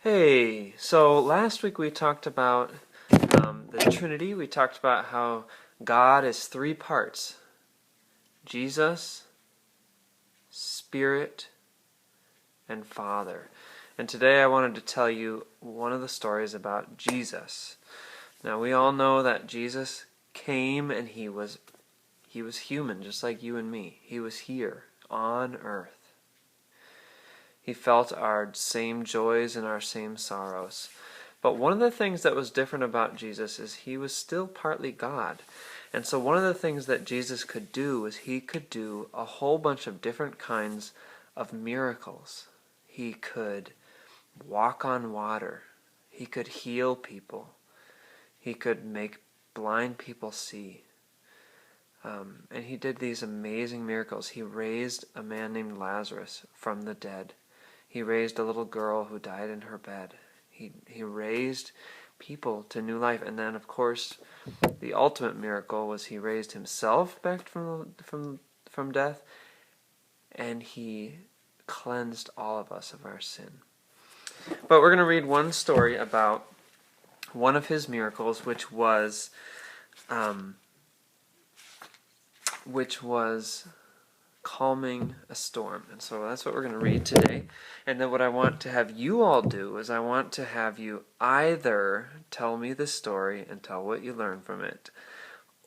Hey, so last week we talked about the Trinity. We talked about how God is three parts: Jesus, Spirit, and Father. And today I wanted to tell you one of the stories about Jesus. Now we all know that Jesus came and he was human, just like you and me. He was here on earth. He felt our same joys and our same sorrows. But one of the things that was different about Jesus is he was still partly God. And so one of the things that Jesus could do was he could do a whole bunch of different kinds of miracles. He could walk on water. He could heal people. He could make blind people see. And he did these amazing miracles. He raised a man named Lazarus from the dead. He raised a little girl who died in her bed. He raised people to new life. And then, of course, the ultimate miracle was he raised himself back from death, and he cleansed all of us of our sin. But we're going to read one story about one of his miracles, which was calming a storm. And so that's what we're going to read today. And then what I want to have you all do is I want to have you either tell me the story and tell what you learned from it,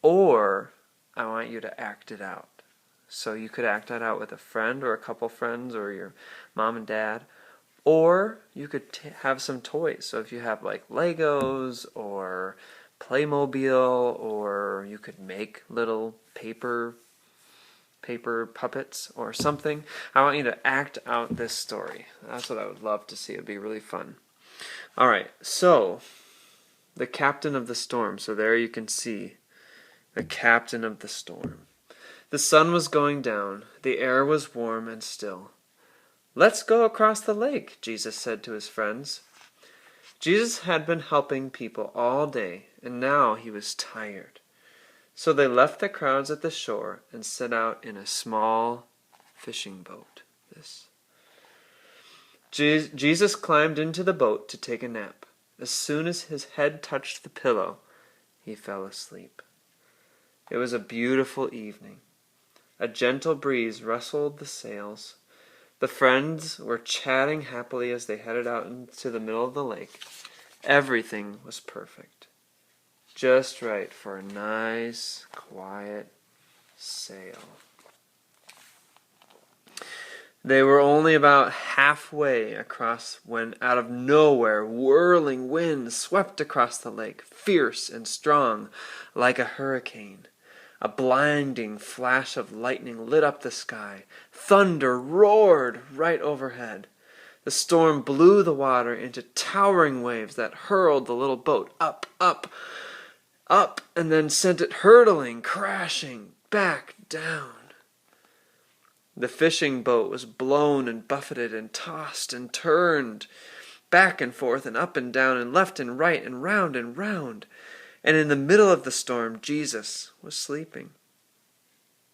or I want you to act it out. So you could act it out with a friend or a couple friends or your mom and dad, or you could have some toys. So if you have like Legos or Playmobil, or you could make little paper puppets or something. I want you to act out this story. That's what I would love to see. It'd be really fun. All right, so the captain of the storm. So there you can see the captain of the storm. The sun was going down. The air was warm and still. "Let's go across the lake," Jesus said to his friends. Jesus had been helping people all day, and now he was tired. So they left the crowds at the shore and set out in a small fishing boat. Jesus climbed into the boat to take a nap. As soon as his head touched the pillow, he fell asleep. It was a beautiful evening. A gentle breeze rustled the sails. The friends were chatting happily as they headed out into the middle of the lake. Everything was perfect. Just right for a nice, quiet sail. They were only about halfway across when, out of nowhere, whirling winds swept across the lake, fierce and strong, like a hurricane. A blinding flash of lightning lit up the sky. Thunder roared right overhead. The storm blew the water into towering waves that hurled the little boat up, and then sent it hurtling, crashing back down. The fishing boat was blown and buffeted and tossed and turned back and forth and up and down and left and right and round and round. And in the middle of the storm, Jesus was sleeping.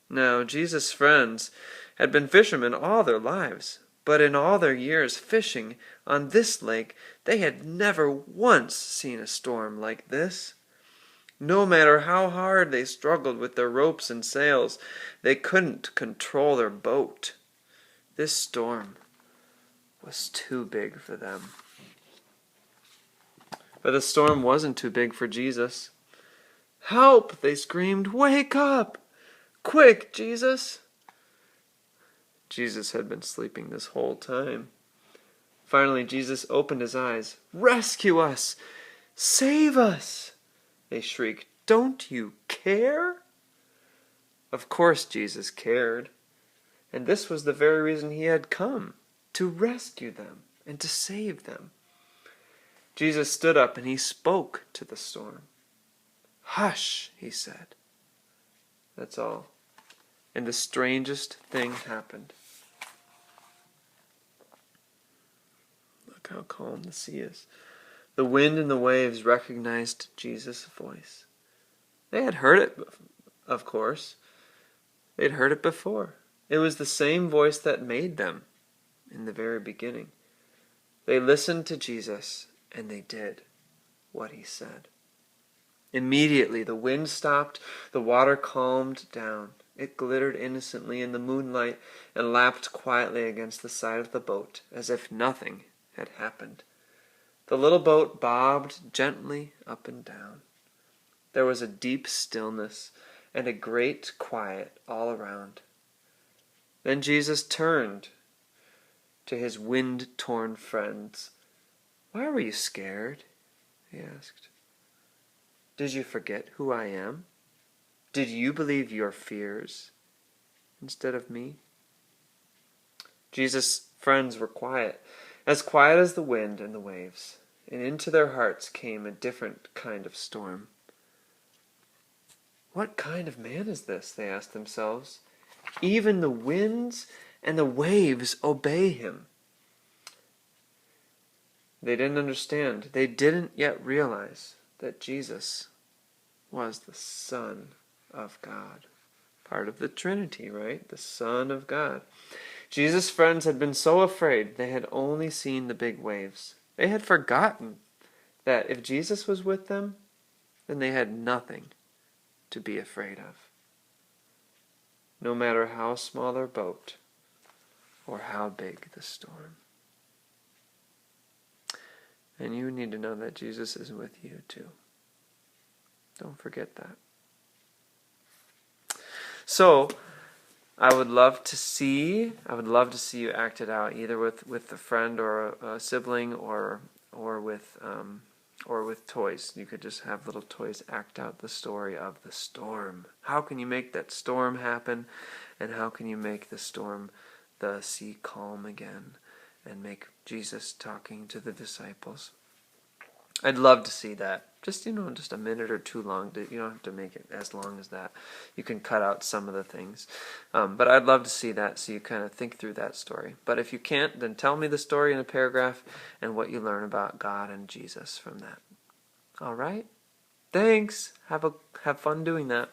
Now, Jesus' friends had been fishermen all their lives, but in all their years fishing on this lake, they had never once seen a storm like this. No matter how hard they struggled with their ropes and sails, they couldn't control their boat. This storm was too big for them. But the storm wasn't too big for Jesus. "Help!" they screamed. "Wake up! Quick, Jesus!" Jesus had been sleeping this whole time. Finally, Jesus opened his eyes. "Rescue us! Save us!" they shrieked. "Don't you care?" Of course Jesus cared. And this was the very reason he had come, to rescue them and to save them. Jesus stood up and he spoke to the storm. "Hush," he said. That's all. And the strangest thing happened. Look how calm the sea is. The wind and the waves recognized Jesus' voice. They had heard it, of course. They'd heard it before. It was the same voice that made them in the very beginning. They listened to Jesus, and they did what he said. Immediately the wind stopped, the water calmed down. It glittered innocently in the moonlight and lapped quietly against the side of the boat, as if nothing had happened. The little boat bobbed gently up and down. There was a deep stillness and a great quiet all around. Then Jesus turned to his wind-torn friends. "Why were you scared?" he asked. "Did you forget who I am? Did you believe your fears instead of me?" Jesus' friends were quiet as the wind and the waves, and into their hearts came a different kind of storm. "What kind of man is this?" they asked themselves. "Even the winds and the waves obey him." They didn't understand. They didn't yet realize that Jesus was the Son of God. Part of the Trinity, right? The Son of God. Jesus' friends had been so afraid they had only seen the big waves. They had forgotten that if Jesus was with them, then they had nothing to be afraid of. No matter how small their boat or how big the storm. And you need to know that Jesus is with you too. Don't forget that. So, I would love to see you act it out, either with a friend or a sibling, or with toys. You could just have little toys act out the story of the storm. How can you make that storm happen, and how can you make the sea calm again, and make Jesus talking to the disciples? I'd love to see that. Just a minute or two long. You don't have to make it as long as that. You can cut out some of the things. But I'd love to see that, so you kind of think through that story. But if you can't, then tell me the story in a paragraph and what you learn about God and Jesus from that. All right? Thanks. Have fun doing that.